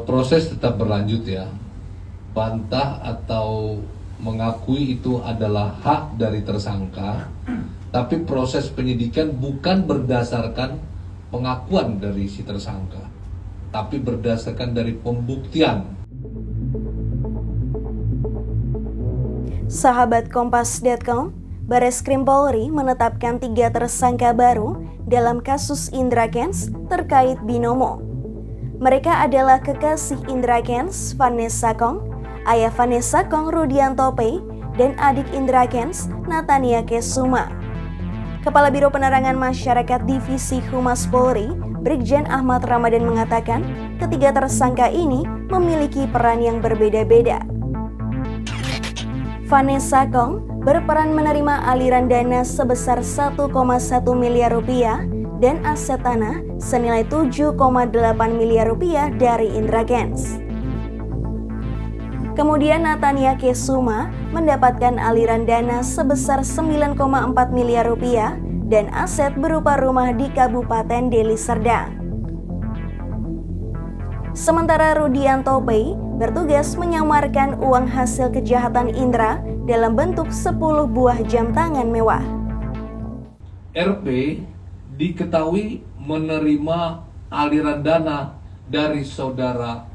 Proses tetap berlanjut ya. Bantah atau mengakui itu adalah hak dari tersangka, tapi proses penyidikan bukan berdasarkan pengakuan dari si tersangka, tapi berdasarkan dari pembuktian. Sahabat Kompas.com, Bareskrim Polri menetapkan 3 tersangka baru dalam kasus Indra Kents terkait binomo. Mereka adalah kekasih Indra Kents, Vanessa Kong, ayah Vanessa Kong Rudianto Pei, dan adik Indra Kents, Natania Kesuma. Kepala Biro Penerangan Masyarakat Divisi Humas Polri, Brigjen Ahmad Ramadan mengatakan, ketiga tersangka ini memiliki peran yang berbeda-beda. Vanessa Kong berperan menerima aliran dana sebesar 1,1 miliar rupiah dan aset tanah senilai 7,8 miliar rupiah dari Indra Kents. Kemudian Natania Kesuma mendapatkan aliran dana sebesar 9,4 miliar rupiah dan aset berupa rumah di Kabupaten Deli Serdang. Sementara Rudianto Pei bertugas menyamarkan uang hasil kejahatan Indra dalam bentuk 10 buah jam tangan mewah. RP diketahui menerima aliran dana dari saudara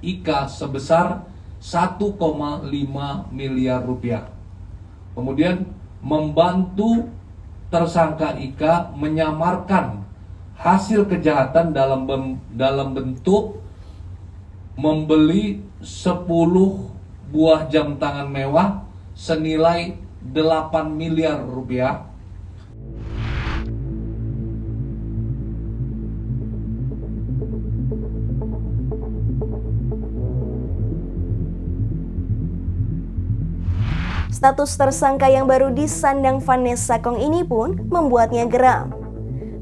Ika sebesar 1,5 miliar rupiah. Kemudian membantu tersangka Ika menyamarkan hasil kejahatan dalam bentuk membeli 10 buah jam tangan mewah senilai 8 miliar rupiah. Status tersangka yang baru disandang Vanessa Kong ini pun membuatnya geram.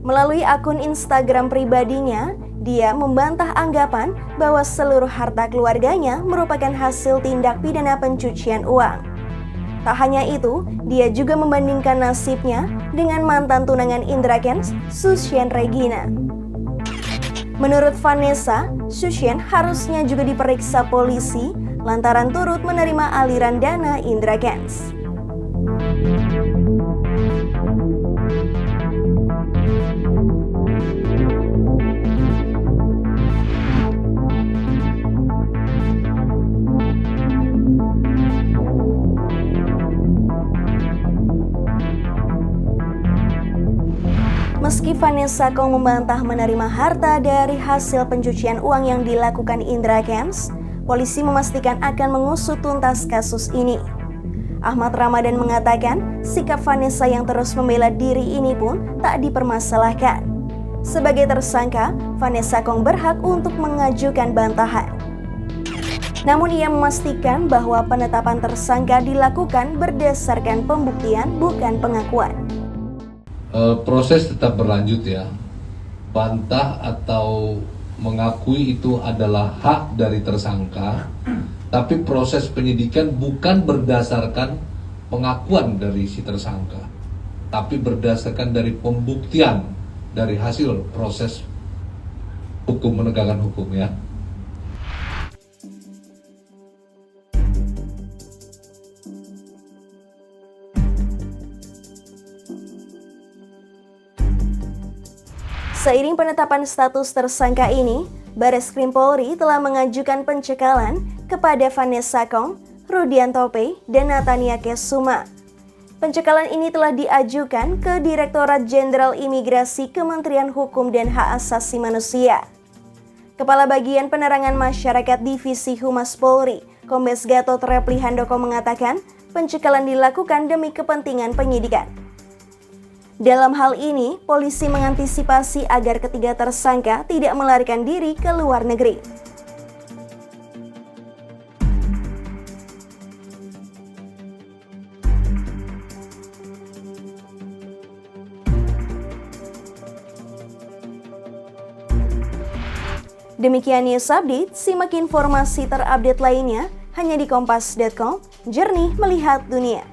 Melalui akun Instagram pribadinya, dia membantah anggapan bahwa seluruh harta keluarganya merupakan hasil tindak pidana pencucian uang. Tak hanya itu, dia juga membandingkan nasibnya dengan mantan tunangan Indra Kents, Susien Regina. Menurut Vanessa, Susien harusnya juga diperiksa polisi lantaran turut menerima aliran dana Indra Kents. Meski Vanessa Kong membantah menerima harta dari hasil pencucian uang yang dilakukan Indra Kents, polisi memastikan akan mengusut tuntas kasus ini. Ahmad Ramadan mengatakan, sikap Vanessa yang terus membela diri ini pun tak dipermasalahkan. Sebagai tersangka, Vanessa Kong berhak untuk mengajukan bantahan. Namun ia memastikan bahwa penetapan tersangka dilakukan berdasarkan pembuktian bukan pengakuan. Proses tetap berlanjut ya. Bantah atau mengakui itu adalah hak dari tersangka, tapi proses penyidikan bukan berdasarkan pengakuan dari si tersangka, tapi berdasarkan dari pembuktian dari hasil proses hukum, menegakkan hukum ya. Seiring penetapan status tersangka ini, Bareskrim Polri telah mengajukan pencekalan kepada Vanessa Kong, Rudianto Pei, dan Natania Kesuma. Pencekalan ini telah diajukan ke Direktorat Jenderal Imigrasi Kementerian Hukum dan Hak Asasi Manusia. Kepala Bagian Penerangan Masyarakat Divisi Humas Polri, Kombes Gatot Repli Handoko mengatakan, pencekalan dilakukan demi kepentingan penyidikan. Dalam hal ini, polisi mengantisipasi agar ketiga tersangka tidak melarikan diri ke luar negeri. Demikian news update, simak informasi terupdate lainnya hanya di Kompas.com, jernih melihat dunia.